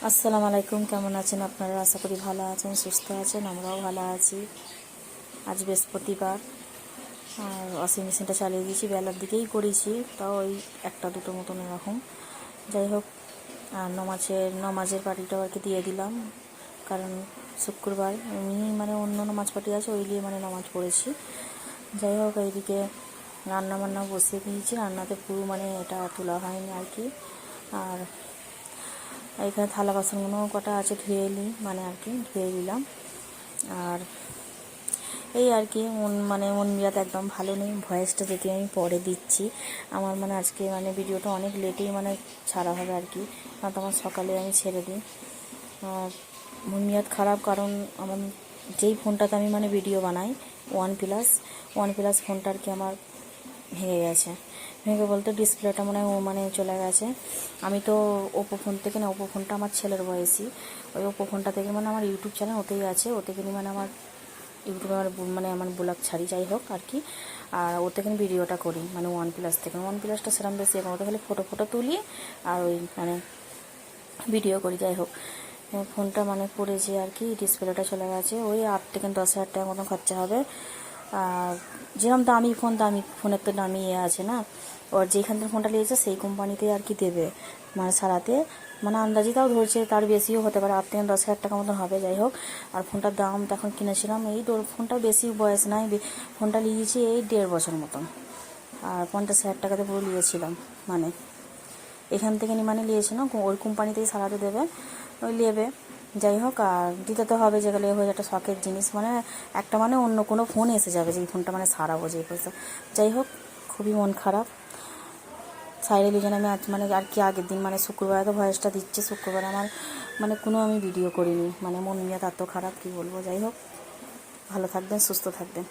আসসালামু আলাইকুম, কেমন আছেন আপনারা? আশা করি ভালো আছেন, সুস্থ আছেন। আমরাও ভালো আছি। আজ বৃহস্পতিবার, আর ওয়াশিং মেশিনটা চালিয়ে দিয়েছি, বেলার দিকেই করেছি, তাও ওই একটা দুটো মতন এরকম। যাই হোক, আর নমাজের পার্টিটাও আর কি দিয়ে দিলাম, কারণ শুক্রবার এমনি অন্য নামাজ পার্টি আছে, ওই নিয়ে নামাজ পড়েছি। যাই হোক, এইদিকে রান্না বান্না বসিয়ে দিয়েছি। রান্নাতে পুরো এটা তোলা হয়নি আর কি। আর এখানে থালা বাসনগুলো কটা আছে, ধুয়ে নিই আর কি ধুয়ে দিলাম। আর এই আর কি মন মেজাজ একদম ভালো নেই। ভয়েসটা যদি আমি পরে দিচ্ছি, আমার আজকে ভিডিওটা অনেক লেটেই ছাড়া হবে আর কি, কারণ তখন সকালে আমি ছেড়ে দিই। আর মন মেজাজ খারাপ, কারণ আমার যেই ফোনটাতে আমি ভিডিও বানাই, ওয়ান প্লাস ফোনটা আর কি আমার ভেঙে গেছে। ভেঙে বলতে ডিসপ্লেটা চলে গেছে। আমি তো ওপো ফোনটা আমার ছেলের বয়সী, ওই ওপো ফোনটা থেকে আমার ইউটিউব চ্যানেল ওতেই আছে, ওতে কিনে আমার ইউটিউবে আমার ব্লগ ছাড়ি, যাই হোক আর কি। আর ওতে কিনে ভিডিওটা করি ওয়ান প্লাসটা সেরকম বেশি এখন, ওতে খালি ফটো তুলি আর ওই ভিডিও করি। যাই হোক, ফোনটা পড়েছে আর কি, ডিসপ্লেটা চলে গেছে। ওই 8 থেকে 10,000 টাকার মতন খরচা হবে। আর যেরকম দামি ফোনের তো দামি আছে না, ওর যেখান থেকে ফোনটা নিয়েছে সেই কোম্পানিতে আর কি দেবে সারাতে, আন্দাজি তাও ধরছে, তার বেশিও হতে পারে, 8 থেকে 10,000 টাকা মতন হবে। যাই হোক, আর ফোনটার দাম তখন কিনেছিলাম ফোনটা বেশি বয়স নাই, ফোনটা নিয়েছি এই 1.5 বছর মতন, আর 50,000 টাকাতে পুরো নিয়েছিলাম। এখান থেকে নিয়েছিলাম, ওই কোম্পানিতেই সারাতে দেবে, ওই নেবে। যাই হোক, আর দিতে তো হবে, যেগুলো হয়ে একটা শখের জিনিস, একটা অন্য কোনো ফোন এসে যাবে, যেই ফোনটা সারাবো যেই পয়সা। যাই হোক, খুবই মন খারাপ। সাইডে লিজেন আমি আজ আর কি আগের দিন শুক্রবার তো ভয়েসটা দিচ্ছে, শুক্রবার আমার কোনো আমি ভিডিও করিনি, মন মেজাজ এত খারাপ কি বলবো। যাই হোক, ভালো থাকবেন, সুস্থ থাকবেন।